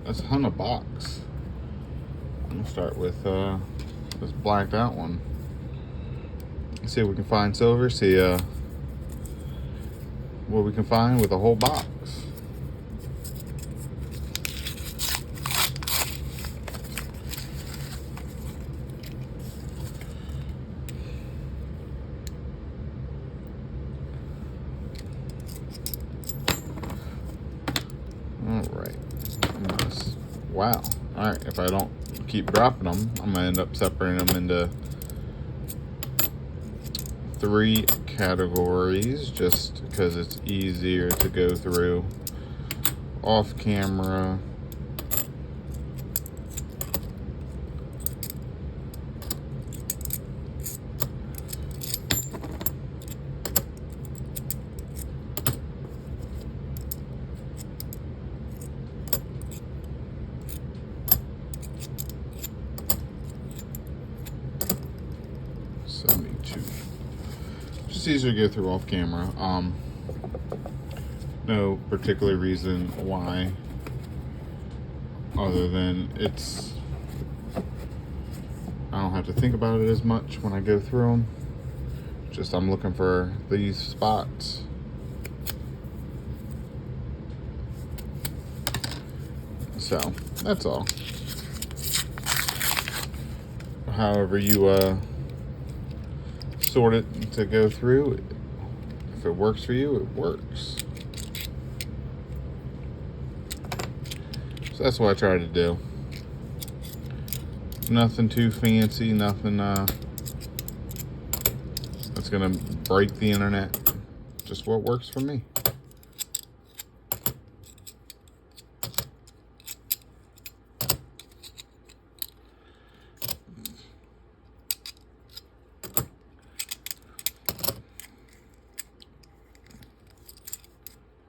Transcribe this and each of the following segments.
a ton of box. I'm gonna start with this blacked out one. Let's see if we can find silver. See what we can find with a whole box. Alright. Wow. Alright, if I don't keep dropping them, I'm gonna end up separating them into 3 categories just because it's easier to go through off camera. Just easier to go through off camera. No particular reason why, other than I don't have to think about it as much when I go through them. Just I'm looking for these spots. So that's all. However you sort it to go through, if it works for you, it works. So that's what I try to do. Nothing too fancy, nothing that's gonna break the internet. Just what works for me.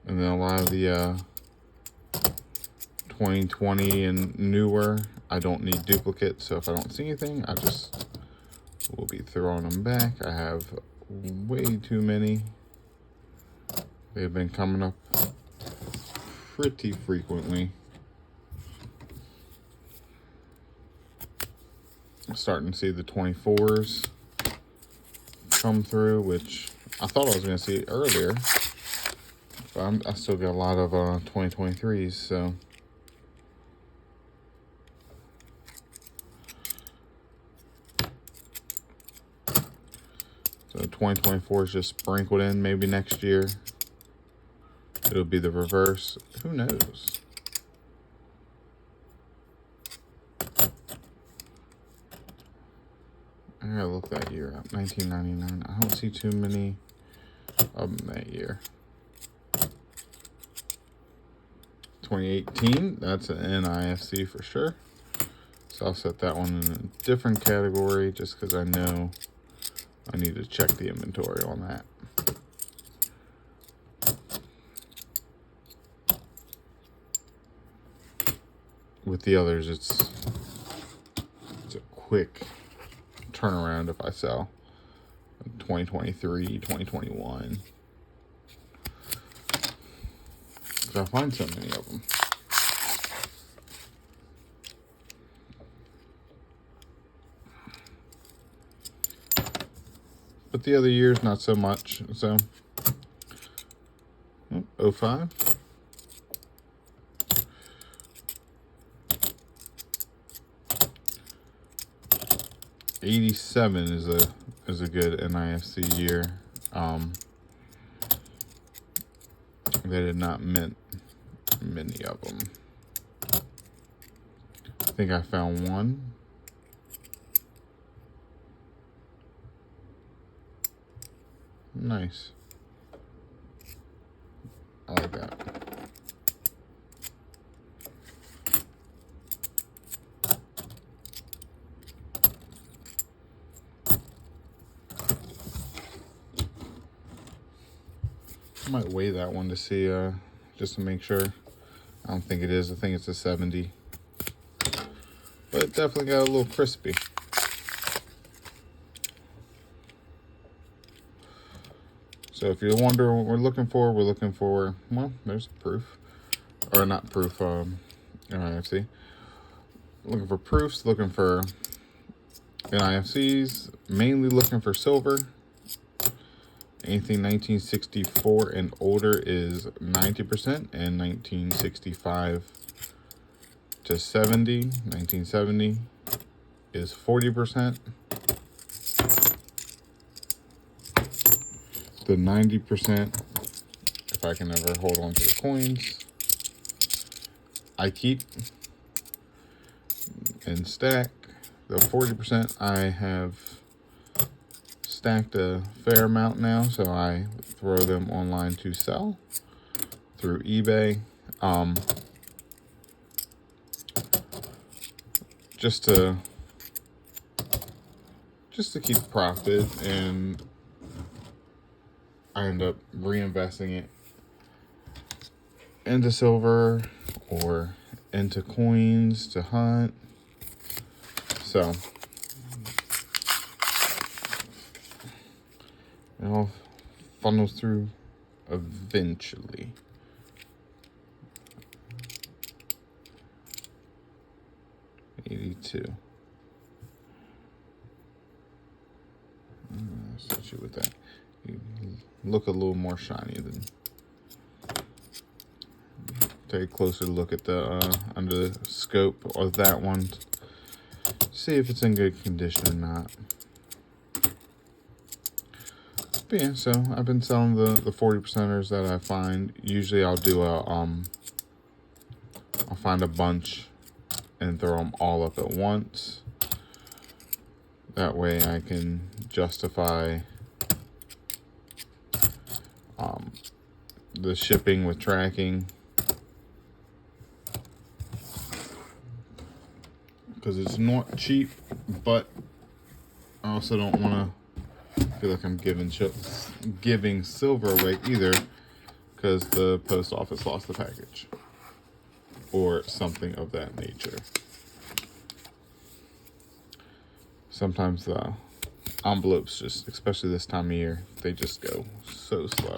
And then a lot of the 2020 and newer, I don't need duplicates, so if I don't see anything, I just will be throwing them back. I have way too many. They've been coming up pretty frequently. I'm starting to see the 24s come through, which I thought I was going to see earlier. But I still got a lot of 2023s, so. So 2024 is just sprinkled in. Maybe next year it'll be the reverse. Who knows? I gotta look that year up. 1999. I don't see too many of them that year. 2018, that's an NIFC for sure. So I'll set that one in a different category just because I know I need to check the inventory on that. With the others, it's a quick turnaround if I sell. 2023, 2021. I find so many of them. But the other years, not so much. So, 05. '87 is a good NIFC year. They did not mint many of them. I think I found one. Nice. I like that. I might weigh that one to see, just to make sure. I don't think it is. I think it's a 70. But it definitely got a little crispy. So if you're wondering what we're looking for, well, there's proof. Or not proof, NIFC. Looking for proofs, looking for NIFCs, mainly looking for silver. Anything 1964 and older is 90%, and 1965 to 70, 1970 is 40%. The 90%, if I can ever hold on to the coins, I keep and stack. The 40% I have stacked a fair amount now, so I throw them online to sell through eBay. Just to keep profit, and I end up reinvesting it into silver or into coins to hunt. So it all funnels through eventually. $82. Let's hit you with that. You look a little more shiny than. Take a closer look at the under the scope of that one. See if it's in good condition or not. But yeah, so I've been selling the 40%ers that I find. Usually I'll do I'll find a bunch and throw them all up at once. That way I can justify the shipping with tracking, because it's not cheap, but I also don't want to feel like I'm giving silver away either, because the post office lost the package or something of that nature. Sometimes the envelopes, just especially this time of year, they just go so slow.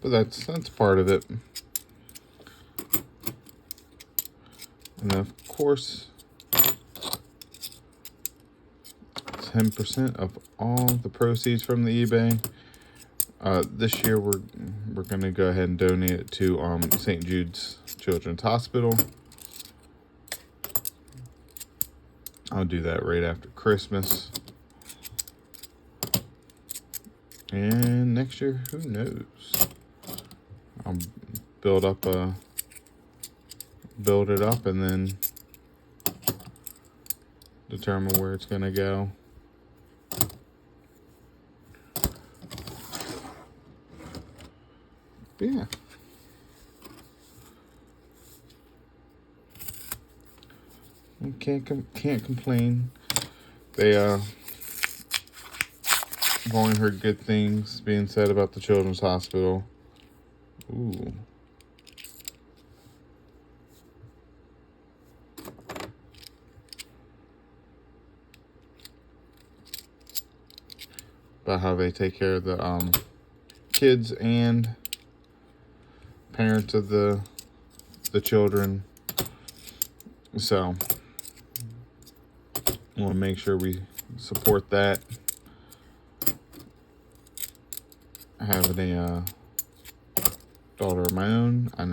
But that's part of it. And of course, 10% of all the proceeds from the eBay. This year we're gonna go ahead and donate it to St. Jude's Children's Hospital. I'll do that right after Christmas. And next year, who knows? I'll build it up and then determine where it's gonna go. But yeah. Can't complain. They I've only heard good things being said about the Children's Hospital. Ooh. About how they take care of the kids and parents of the children. So I want to make sure we support that. Having a daughter of my own, I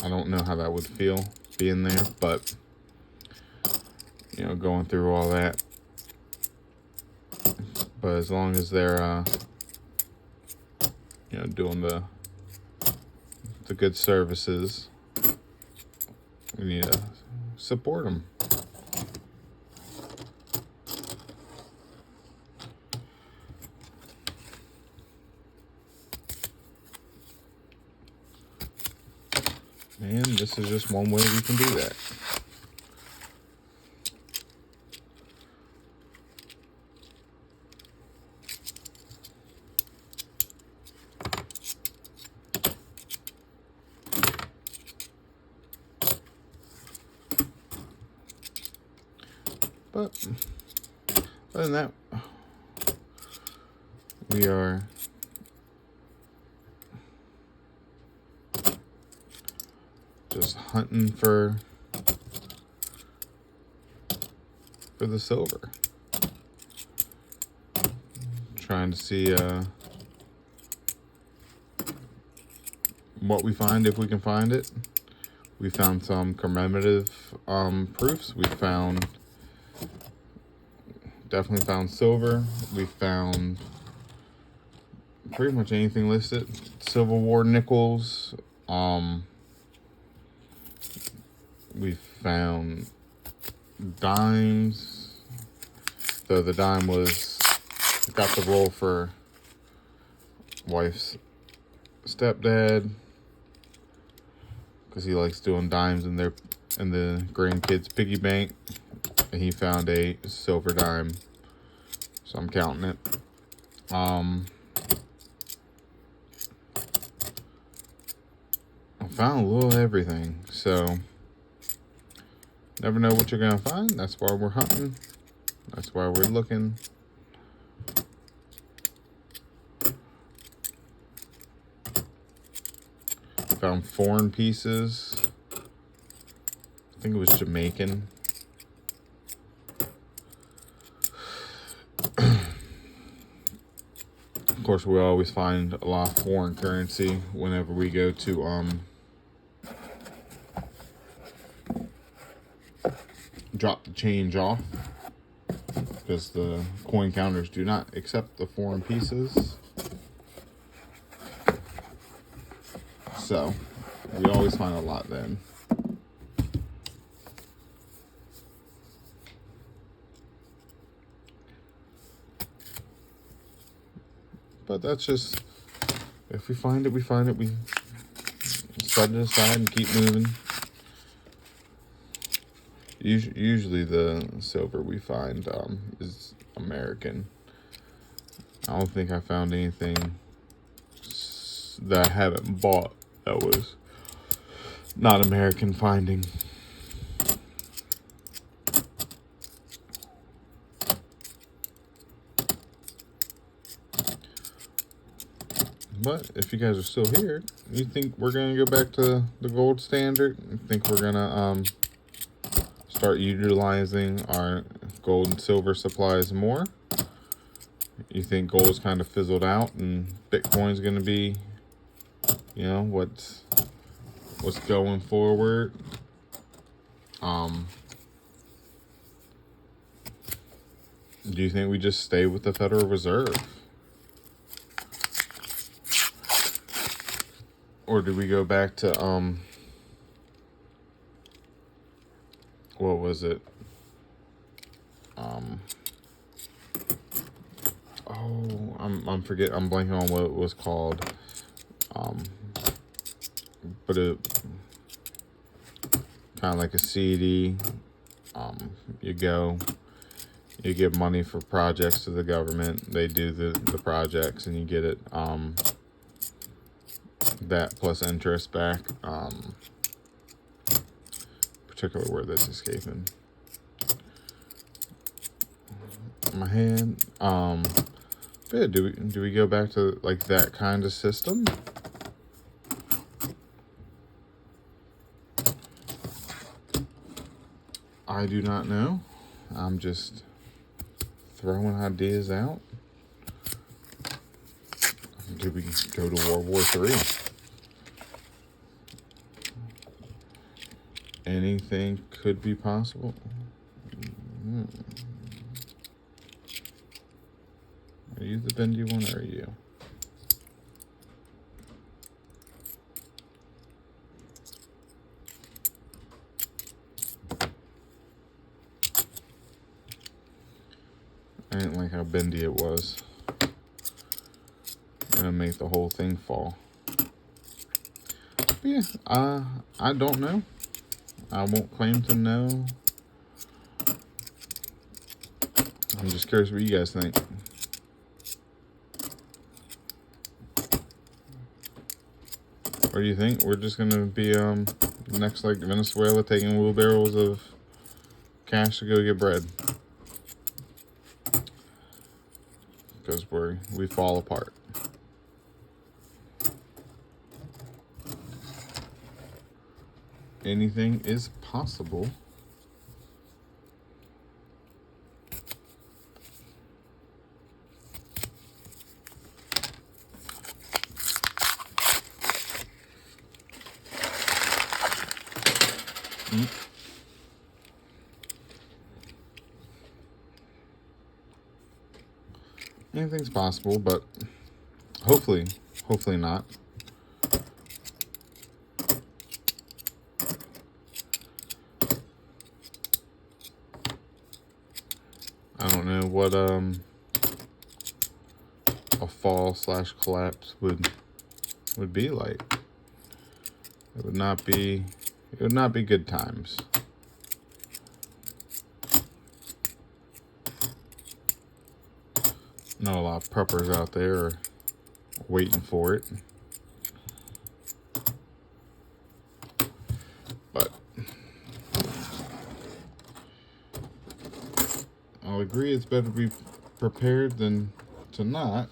don't know how that would feel being there, but going through all that. But as long as they're doing the good services, we need to support them. And this is just one way we can do that. But other than that, We are just hunting for the silver. Trying to see what we find, if we can find it. We found some commemorative proofs. We found, definitely found silver. We found pretty much anything listed. Civil War nickels. We found dimes. Though the dime got the roll for wife's stepdad, because he likes doing dimes in the grandkids' piggy bank, and he found a silver dime, so I'm counting it. I found a little everything, so never know what you're gonna find. That's why we're hunting. That's why we're looking. Found foreign pieces. I think it was Jamaican. Of course, we always find a lot of foreign currency whenever we go to drop the change off, because the coin counters do not accept the foreign pieces. So we always find a lot then. But that's just, if we find it, we find it. We set it aside and keep moving. Usually the silver we find is American. I don't think I found anything that I haven't bought that was not American finding. But if you guys are still here, you think we're gonna go back to the gold standard? You think we're gonna start utilizing our gold and silver supplies more? You think gold's kind of fizzled out and Bitcoin's gonna be, you know, what's going forward? Do you think we just stay with the Federal Reserve? Or do we go back to, what was it? I'm blanking on what it was called. But it kind of like a CD. You give money for projects to the government. They do the projects, and you get it, that plus interest back. Particular word that's escaping my head. Yeah, do we go back to like that kind of system? I do not know. I'm just throwing ideas out. Do we go to World War III? Anything could be possible. Are you the bendy one, or are you? I didn't like how bendy it was. Gonna make the whole thing fall. But yeah, I don't know. I won't claim to know. I'm just curious what you guys think. What do you think? We're just gonna be next like Venezuela, taking wheelbarrows of cash to go get bread. because we fall apart. Anything is possible. Anything's possible, but hopefully not. I don't know what a fall / collapse would be like. It would not be good times. I know a lot of preppers out there are waiting for it. But I'll agree it's better to be prepared than to not.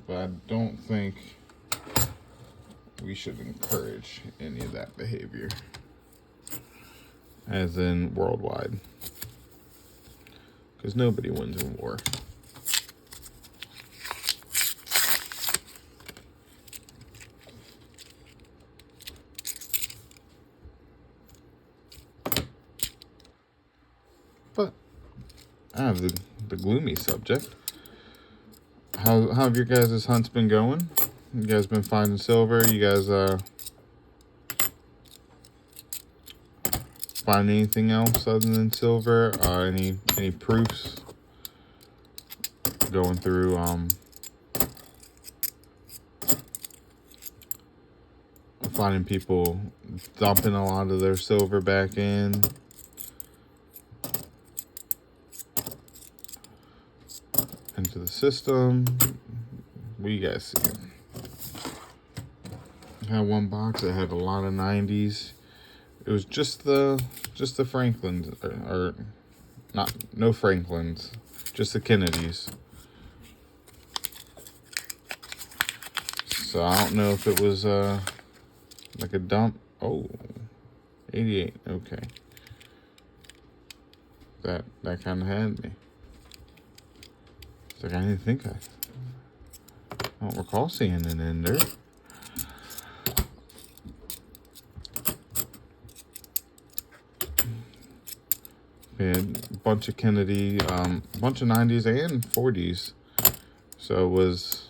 But I don't think we should encourage any of that behavior. As in worldwide. Because nobody wins in war. But I have the gloomy subject. How have your guys' hunts been going? You guys been finding silver? You guys find anything else other than silver? Any proofs? Going through finding people dumping a lot of their silver back in. Into the system. What you guys see? I had one box that had a lot of 90s. It was just the Franklins, or not, no Franklins, just the Kennedys. So I don't know if it was like a dump. Oh, 88. Okay, that kind of had me. It's like I didn't think I don't recall seeing an ender. And a bunch of Kennedy, a bunch of 90s and 40s. So it was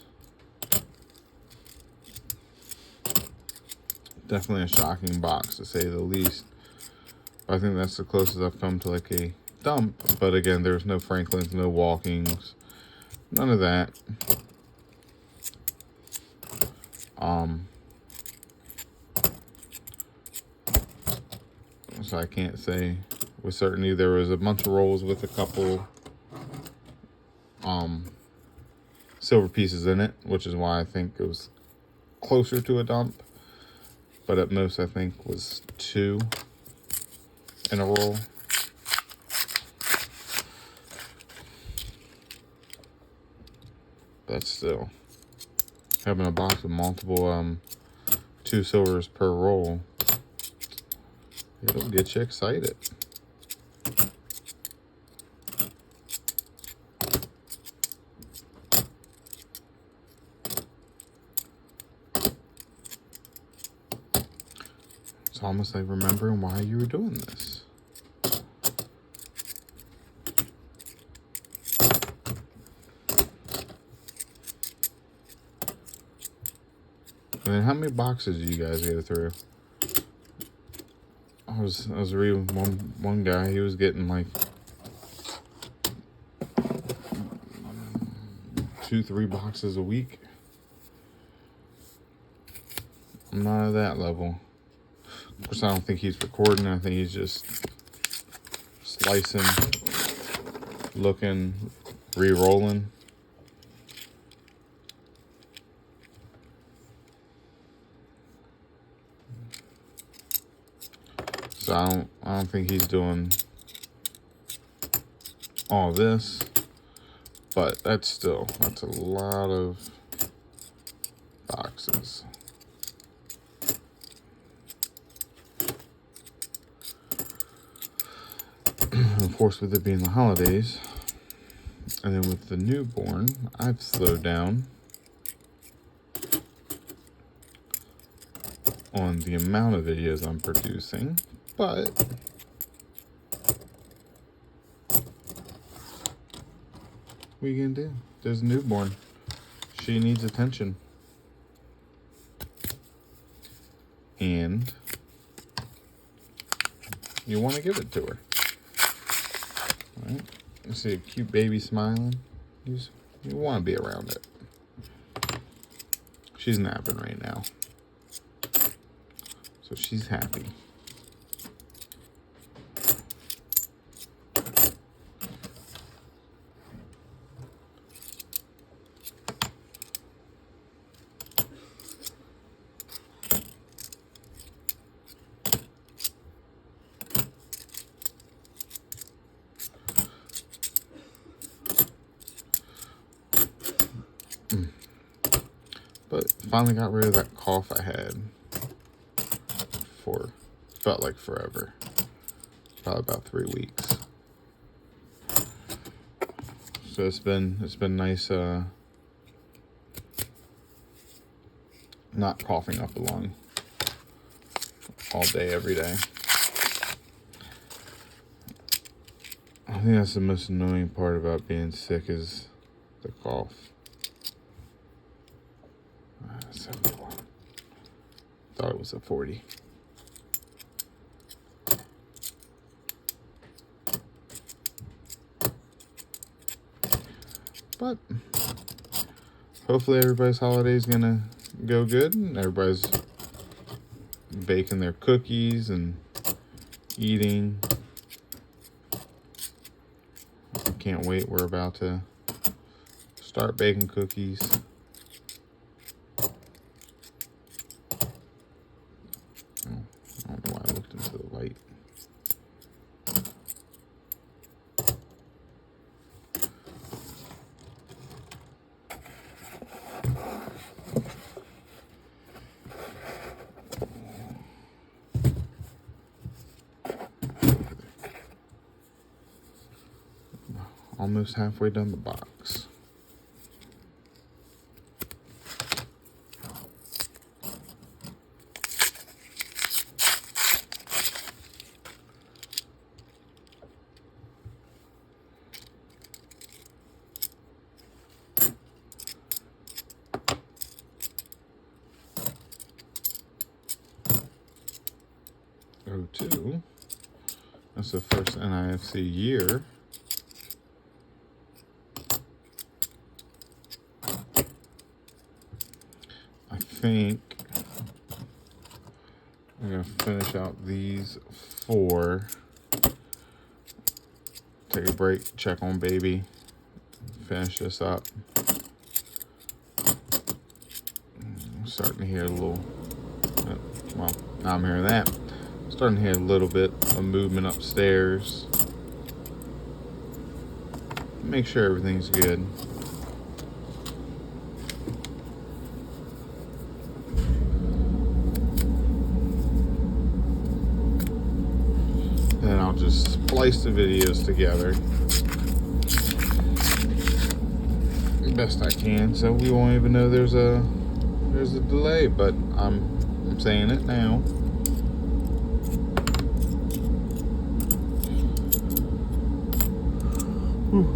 definitely a shocking box, to say the least. I think that's the closest I've come to like a dump. But again, there was no Franklins, no Walkings, none of that. So I can't say with certainty. There was a bunch of rolls with a couple silver pieces in it, which is why I think it was closer to a dump. But at most, I think was 2 in a roll. But still, having a box with multiple 2 silvers per roll, it'll get you excited. It's almost like remembering why you were doing this. And then how many boxes do you guys go through? I was reading one guy, he was getting like 2-3 boxes a week. I'm not at that level. Of course, I don't think he's recording. I think he's just slicing, looking, re-rolling. So I don't think he's doing all this. But that's a lot of boxes. Of course, with it being the holidays, and then with the newborn, I've slowed down on the amount of videos I'm producing, but what are you gonna do? There's a newborn. She needs attention. And you want to give it to her. All right? You see a cute baby smiling? You want to be around it. She's napping right now. So she's happy. But finally got rid of that cough I had for, felt like forever. Probably about 3 weeks. So it's been nice not coughing up a lung all day, every day. I think that's the most annoying part about being sick is the cough. 71. Thought it was a 40. But hopefully everybody's holiday is gonna go good and everybody's baking their cookies and eating. Can't wait. We're about to start baking cookies. I don't know why I looked into the light. Almost halfway done the box. '02. That's the first NIFC year. I think I'm gonna finish out these 4. Take a break, check on baby, finish this up. I'm starting to hear a little, well, now I'm hearing that. Starting to hear a little bit of movement upstairs. Make sure everything's good. Then I'll just splice the videos together the best I can, so we won't even know there's a delay. But I'm saying it now. Whew.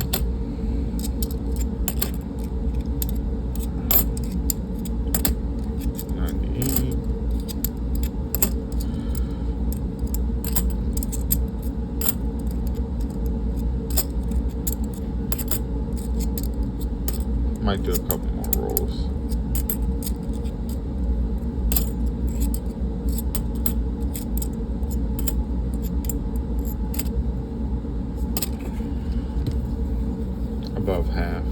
Might do a couple more rolls. Above half.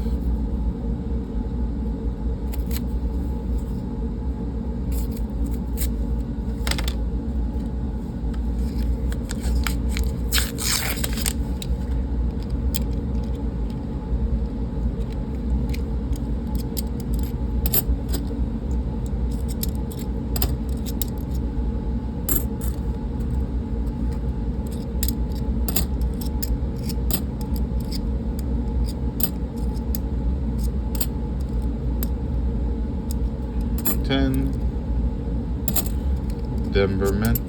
10. Denver Mint.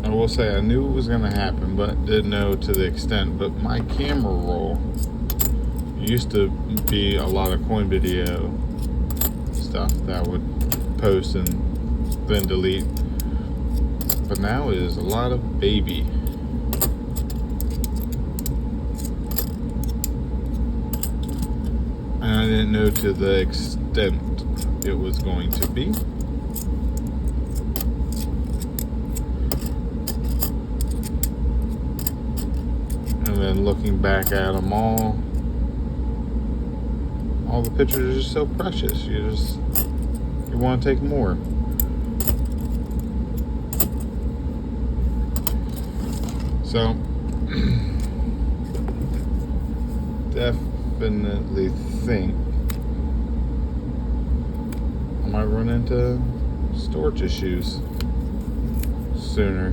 I will say I knew it was going to happen, but didn't know to the extent. But my camera roll used to be a lot of coin video stuff that I would post and then delete. But now it is a lot of baby. And I didn't know to the extent it was going to be. And then looking back at them all the pictures are just so precious. You want to take more. So definitely think I might run into storage issues sooner.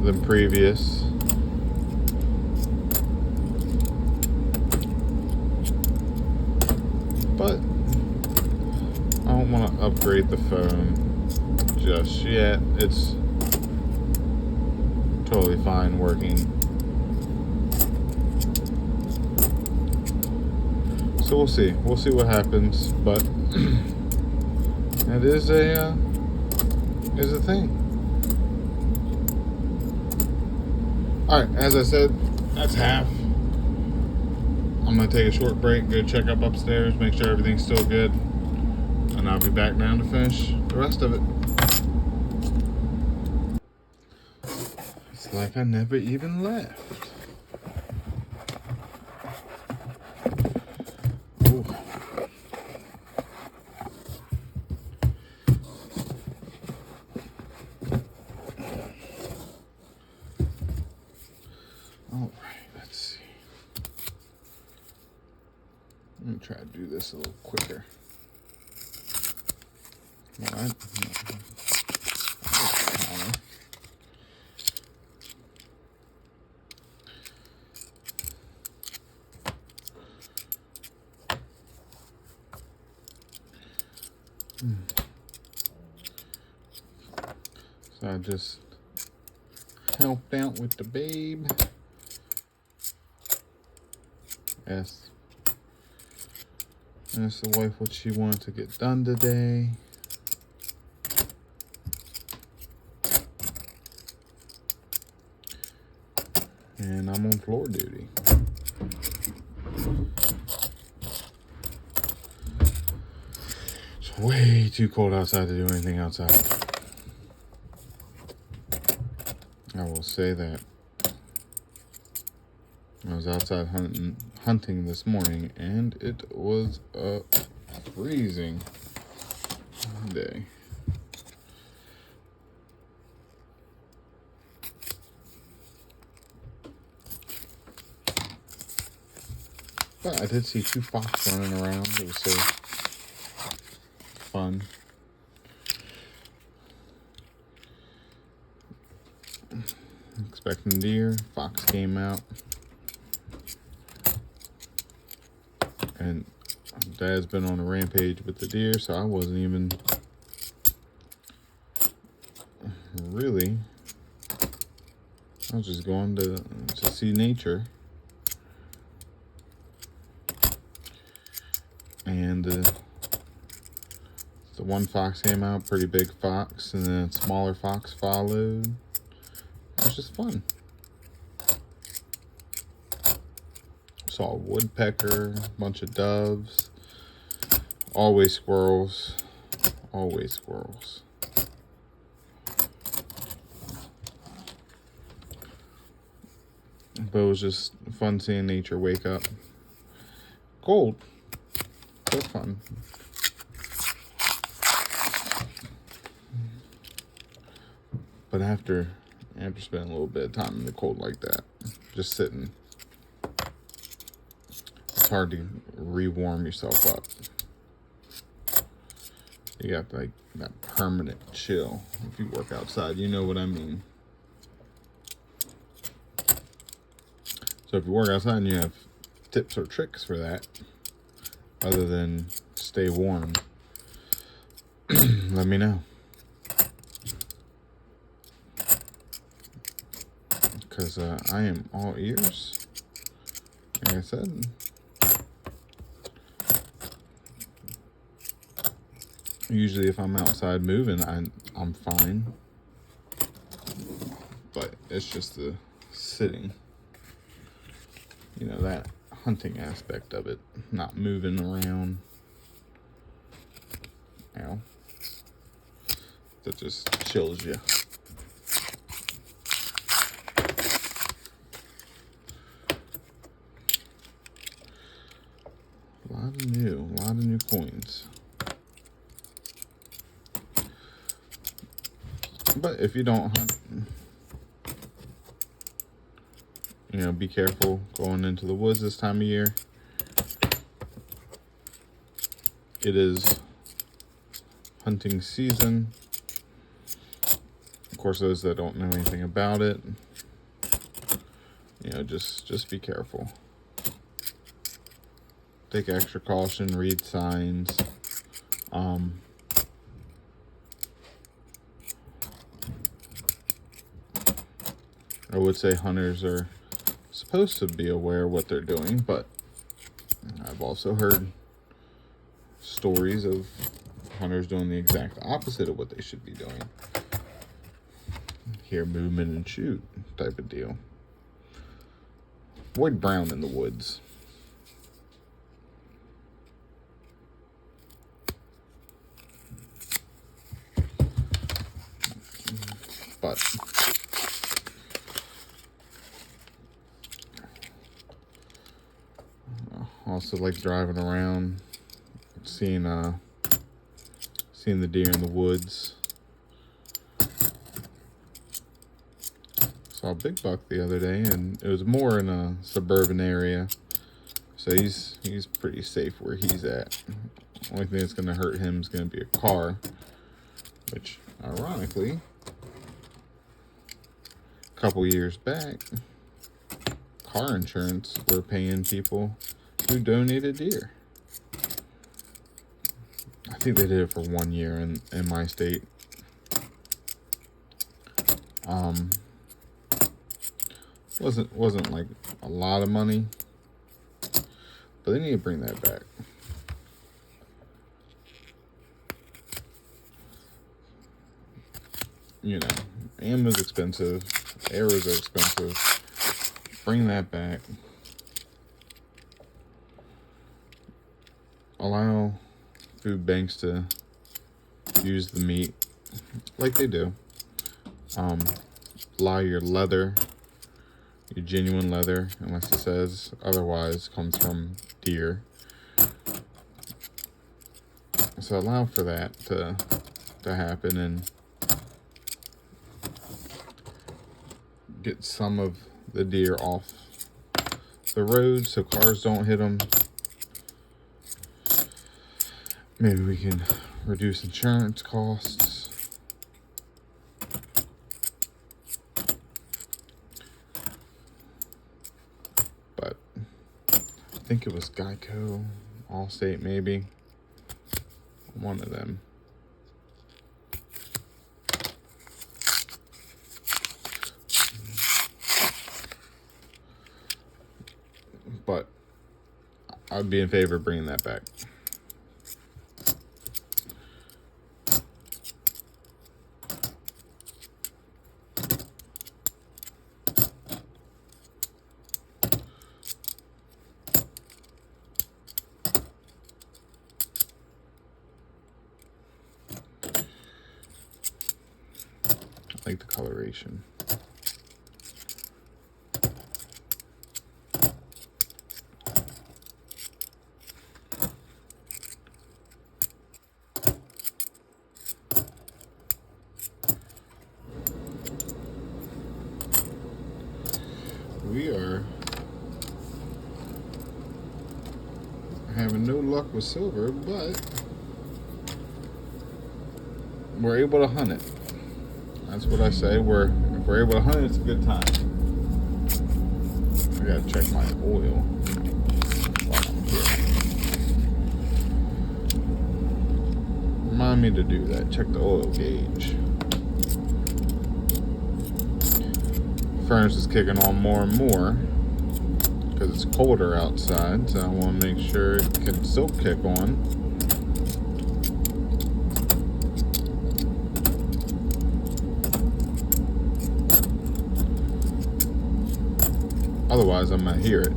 Than previous. But I don't want to upgrade the phone just yet. It's totally fine working. So we'll see. We'll see what happens. But it is a thing. Alright, as I said, that's half. I'm going to take a short break, go check up upstairs, make sure everything's still good. And I'll be back down to finish the rest of it. It's like I never even left. Ooh. All right, let's see. I'm gonna try to do this a little quicker. All right. So I just helped out with the babe. Asked the wife what she wanted to get done today. And I'm on floor duty. It's way too cold outside to do anything outside. I will say that. I was outside hunting this morning, and it was a freezing day. But I did see 2 fox running around. It was so fun. Expecting deer. Fox came out. And Dad's been on a rampage with the deer, so I wasn't even really. I was just going to see nature. And the one fox came out, pretty big fox, and then a smaller fox followed. It's just fun. Saw a woodpecker, a bunch of doves. Always squirrels. Always squirrels. But it was just fun seeing nature wake up. Cold, but fun. But after spending a little bit of time in the cold like that, just sitting, it's hard to re-warm yourself up. You got like that permanent chill. If you work outside, you know what I mean. So if you work outside and you have tips or tricks for that, other than stay warm, let me know. Because I am all ears. Like I said, usually if I'm outside moving, I'm fine. But it's just the sitting. You know, that hunting aspect of it, not moving around. You know, that just chills you. A lot of new coins. But if you don't hunt, you know, be careful going into the woods this time of year. It is hunting season. Of course, those that don't know anything about it, you know, just be careful. Take extra caution, read signs. I would say hunters are supposed to be aware of what they're doing, but I've also heard stories of hunters doing the exact opposite of what they should be doing. Hear movement and shoot type of deal. Avoid brown in the woods. But also like driving around, seeing the deer in the woods. Saw a big buck the other day, and it was more in a suburban area, so he's pretty safe where he's at. Only thing that's going to hurt him is going to be a car, which ironically, a couple years back, car insurance were paying people who donated deer. I think they did it for 1 year in my state. Wasn't like a lot of money, but they need to bring that back. You know, ammo's expensive, arrows are expensive. Bring that back. Allow food banks to use the meat like they do. Allow your leather, your genuine leather, unless it says otherwise, comes from deer. So allow for that to happen and get some of the deer off the road so cars don't hit them. Maybe we can reduce insurance costs. But I think it was Geico, Allstate maybe. One of them. But I'd be in favor of bringing that back. like the coloration. We are having no luck with silver, but we're able to hunt it. That's what I say. If we're able to hunt it, it's a good time. I gotta check my oil while I'm here. Remind me to do that. Check the oil gauge. Furnace is kicking on more and more because it's colder outside, so I want to make sure it can still kick on. Otherwise, I might hear it.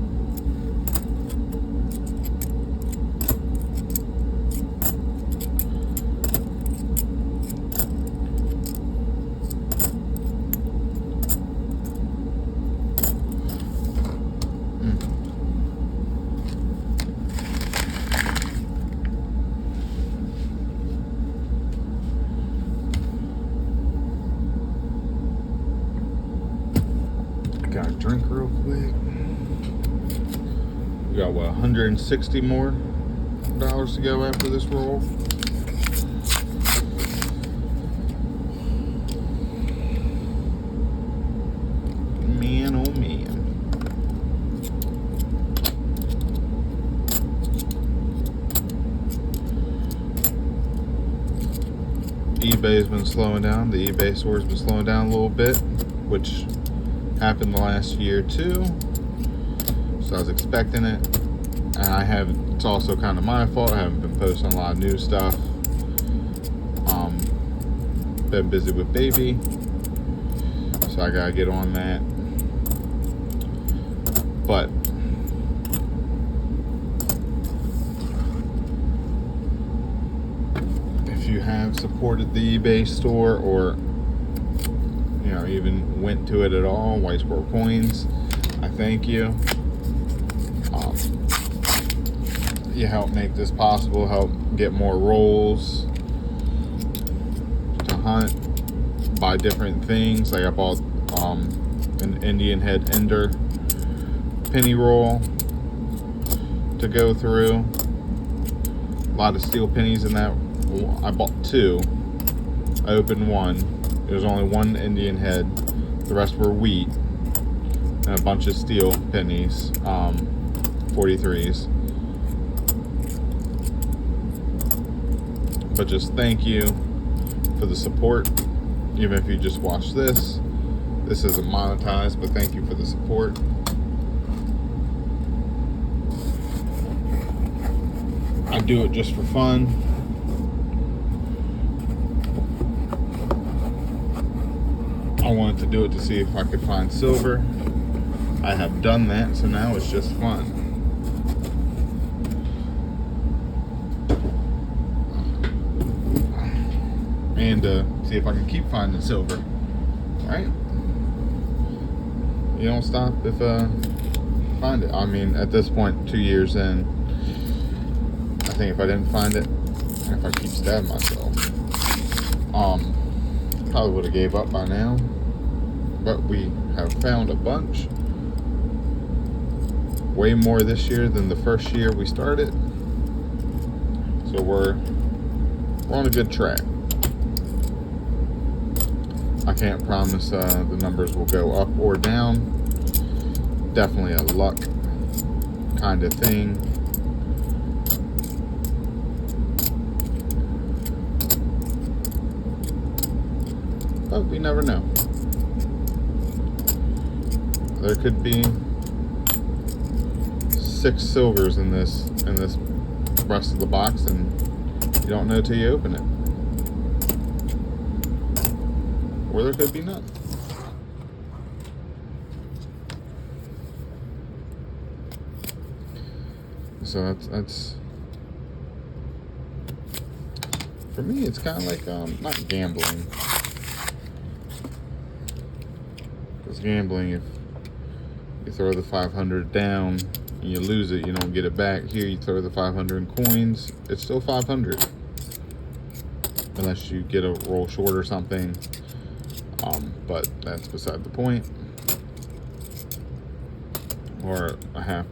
Got a drink real quick. We got what, $160 more to go after this roll. Man, oh man. eBay's been slowing down. The eBay store's been slowing down a little bit, which happened the last year too, so I was expecting it. And it's also kind of my fault. I haven't been posting a lot of new stuff. Been busy with baby, so I gotta get on that. But if you have supported the eBay store, or even went to it at all, Whitesquirrelcoins, I thank you. You help make this possible, help get more rolls to hunt, buy different things. Like I bought an Indian head ender penny roll to go through. A lot of steel pennies in that. I bought 2. I opened 1. There's only 1 Indian head. The rest were wheat and a bunch of steel pennies, 43s. But just thank you for the support. Even if you just watch this isn't monetized, but thank you for the support. I do it just for fun. I wanted to do it to see if I could find silver. I have done that, so now it's just fun. And see if I can keep finding silver. Alright? You don't stop if find it. I mean, at this point, 2 years in, I think if I didn't find it, if I keep stabbing myself, probably would have gave up by now. But we have found a bunch. Way more this year than the first year we started. So we're on a good track. I can't promise the numbers will go up or down. Definitely a luck kind of thing. But we never know. There could be 6 silvers in this rest of the box, and you don't know till you open it. Or there could be none. So that's for me. It's kind of like not gambling. Because gambling, if you throw the 500 down and you lose it, you don't get it back. Here, you throw the 500 in coins, it's still 500. Unless you get a roll short or something. But that's beside the point. Or a $half.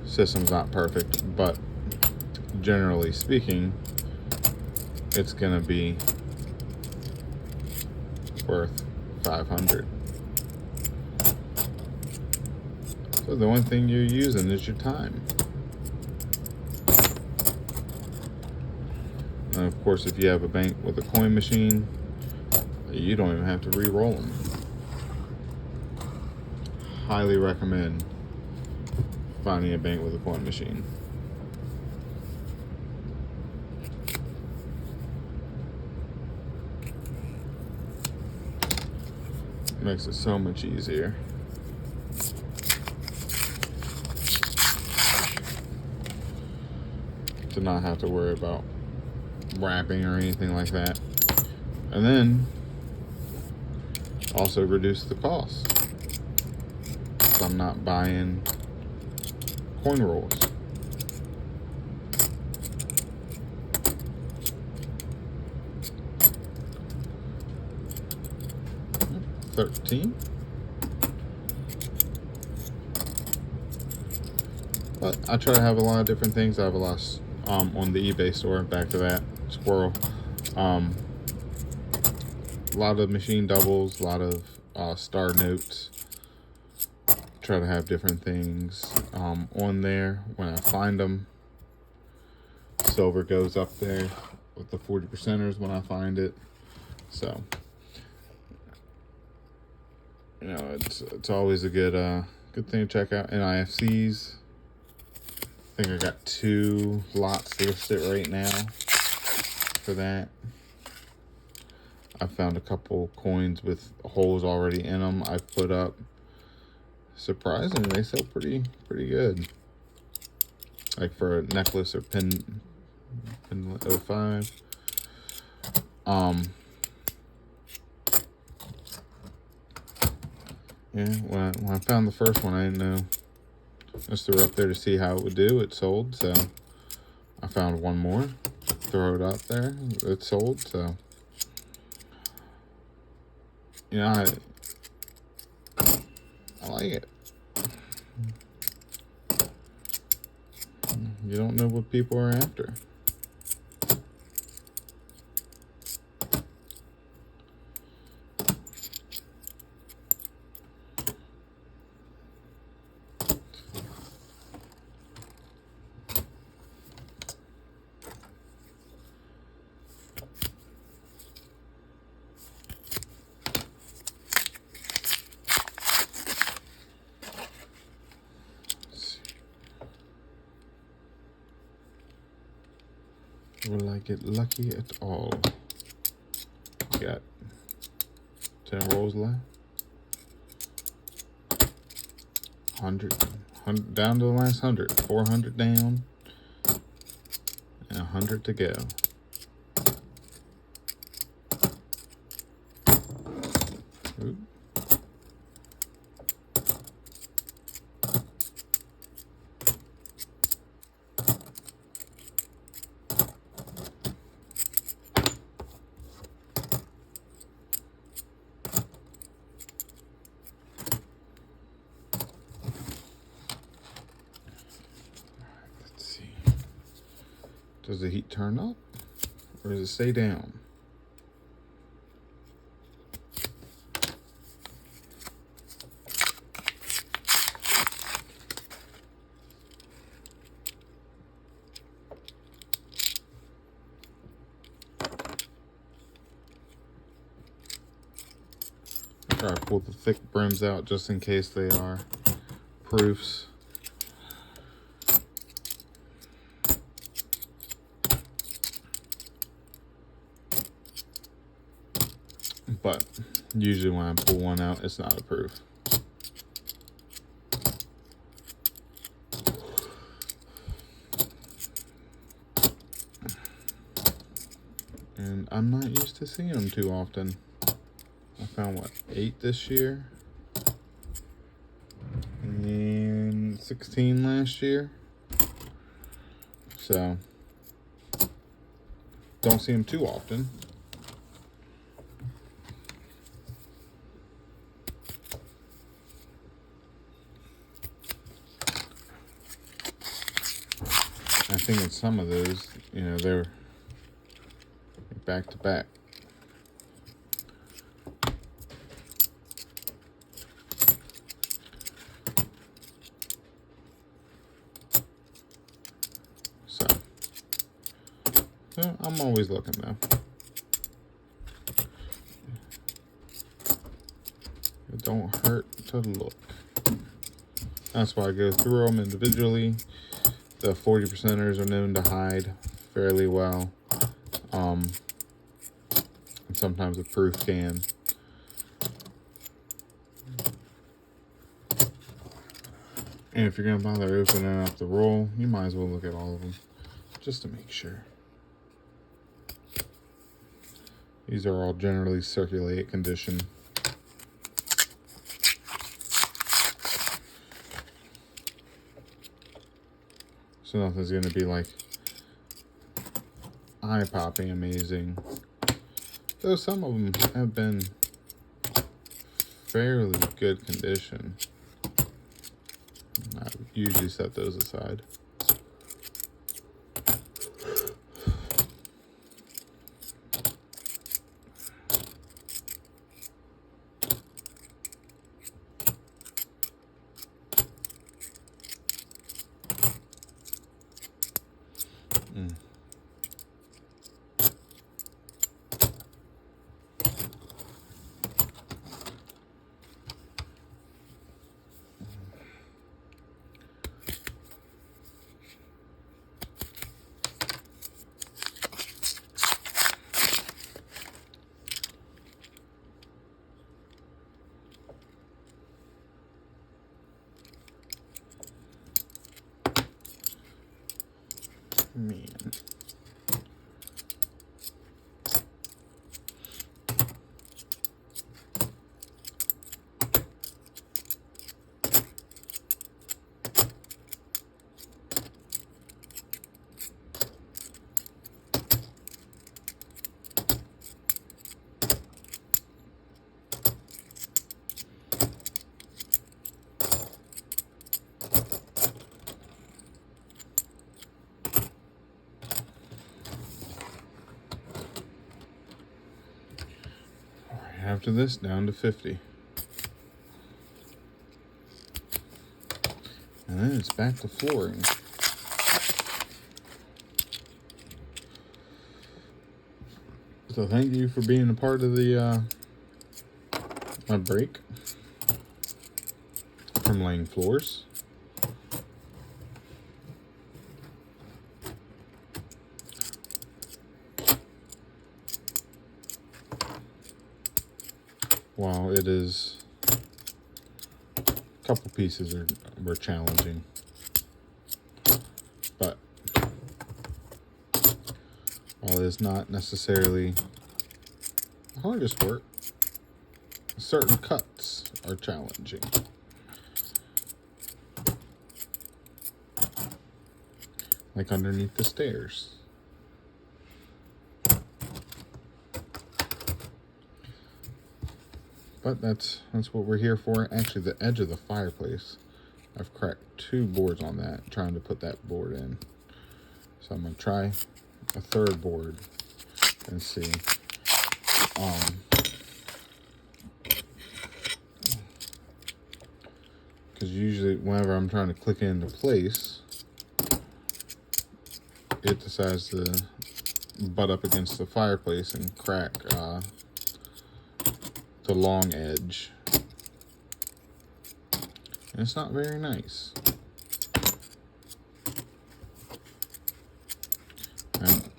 System's not perfect, but generally speaking, it's gonna be worth 500. So the only thing you're using is your time. And of course, if you have a bank with a coin machine, you don't even have to re-roll them. Highly recommend finding a bank with a coin machine. Makes it so much easier. To not have to worry about wrapping or anything like that. And then also reduce the cost. So I'm not buying coin rolls. $13. But I try to have a lot of different things. I have a lot on the eBay store. Back to that squirrel. A lot of machine doubles, a lot of star notes. Try to have different things on there when I find them. Silver goes up there with the 40%ers when I find it. So, you know, it's always a good thing to check out. NIFCs. I think I got 2 lots listed right now for that. I found a couple coins with holes already in them. I put up. Surprisingly, they sell pretty good. Like for a necklace or pin 05. Yeah, when I found the first one, I didn't know. Just threw it up there to see how it would do. It sold, so I found one more. Throw it up there. It sold, so you know, I like it. You don't know what people are after. Will I get lucky at all? Got 10 rolls left. 100 down to the last 100. 400 down. And 100 to go. Oop. Does the heat turn up or does it stay down? I try to pull the thick brims out just in case they are proofs. But usually when I pull one out, it's not a proof. And I'm not used to seeing them too often. I found, what, 8 this year? And 16 last year. So, don't see them too often. I think in some of those, you know, they're back to back. So, I'm always looking though. It don't hurt to look. That's why I go through them individually. The 40%ers are known to hide fairly well. And sometimes a proof can. And if you're going to bother opening up the roll, you might as well look at all of them just to make sure. These are all generally circulate condition. So nothing's going to be like eye-popping amazing. Though some of them have been fairly good condition. I usually set those aside. Man. After this, down to 50. And then it's back to flooring. So thank you for being a part of the my break from laying floors. While it is, a couple pieces were challenging, but while it is not necessarily the hardest work, certain cuts are challenging. Like underneath the stairs. But that's what we're here for. Actually, the edge of the fireplace, I've cracked 2 boards on that, trying to put that board in. So I'm going to try a third board and see. Because usually whenever I'm trying to click it into place, it decides to butt up against the fireplace and crack the long edge. And it's not very nice. And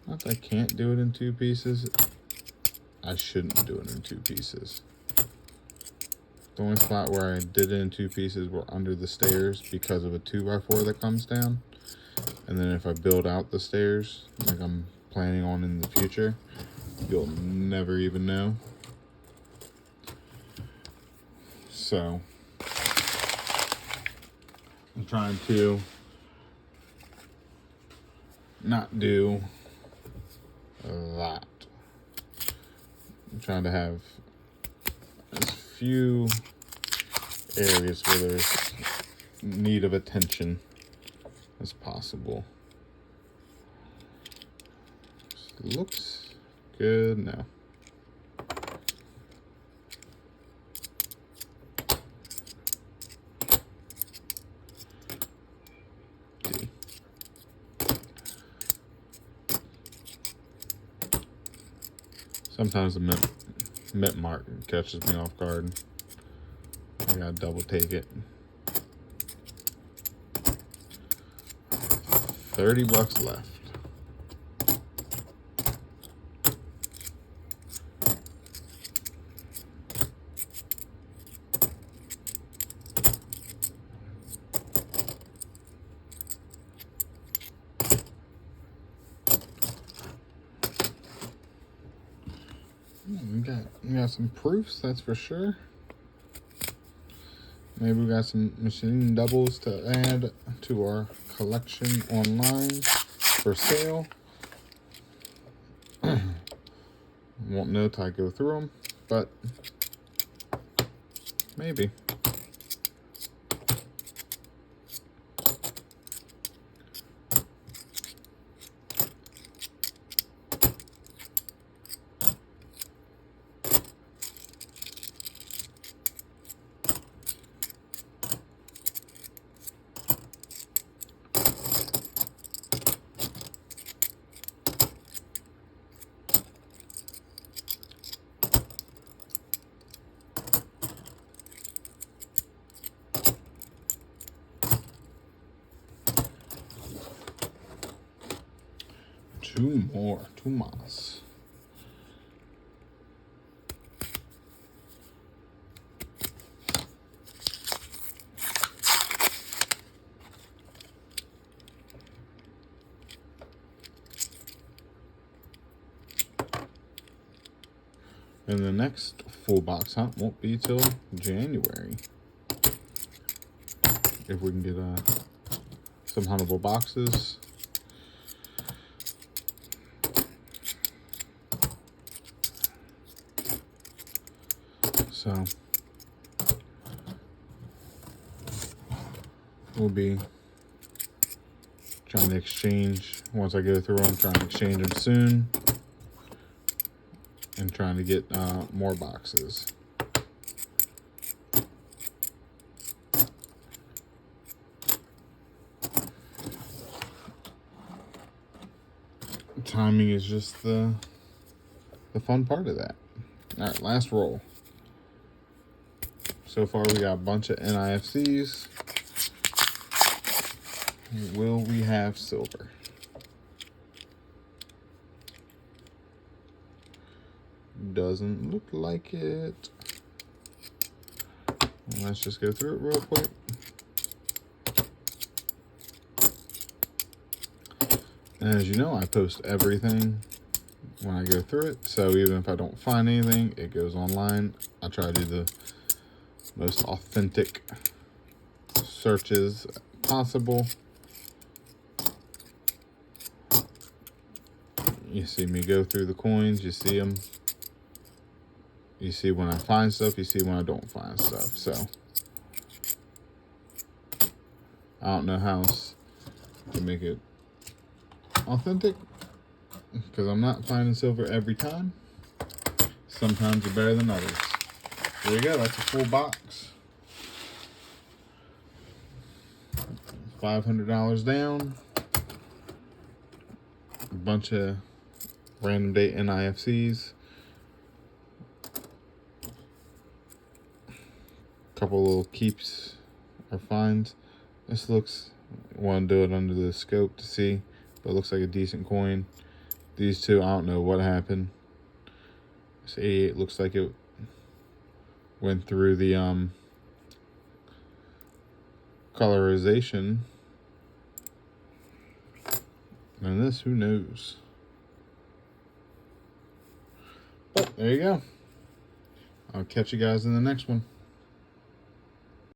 not that I can't do it in 2 pieces. I shouldn't do it in 2 pieces. The only spot where I did it in 2 pieces were under the stairs because of a 2x4 that comes down. And then if I build out the stairs, like I'm planning on in the future, You'll never even know. So I'm trying to not do that. I'm trying to have as few areas where there's need of attention as possible. Just looks good now. Sometimes the mint mark catches me off guard. I gotta double take it. $30 left. We got some proofs, that's for sure. Maybe we got some machine doubles to add to our collection online for sale. Won't know till I go through them, but maybe. Two más. And the next full box hunt won't be till January. If we can get some huntable boxes. So we'll be trying to exchange, once I go through them, trying to exchange them soon. And trying to get more boxes. Timing is just the fun part of that. All right, last roll. So far, we got a bunch of NIFCs. Will we have silver? Doesn't look like it. Let's just go through it real quick. And as you know, I post everything when I go through it. So even if I don't find anything, it goes online. I try to do the most authentic searches possible. You see me go through the coins, you see them. You see when I find stuff, you see when I don't find stuff. So I don't know how else to make it authentic, because I'm not finding silver every time. Sometimes they're better than others. There you go, that's a full box. $500 down. A bunch of random date NIFCs. Couple little keeps or finds. This looks, I want to do it under the scope to see, but it looks like a decent coin. These two, I don't know what happened. This 88 looks like it went through the colorization. And this, who knows? But there you go. I'll catch you guys in the next one.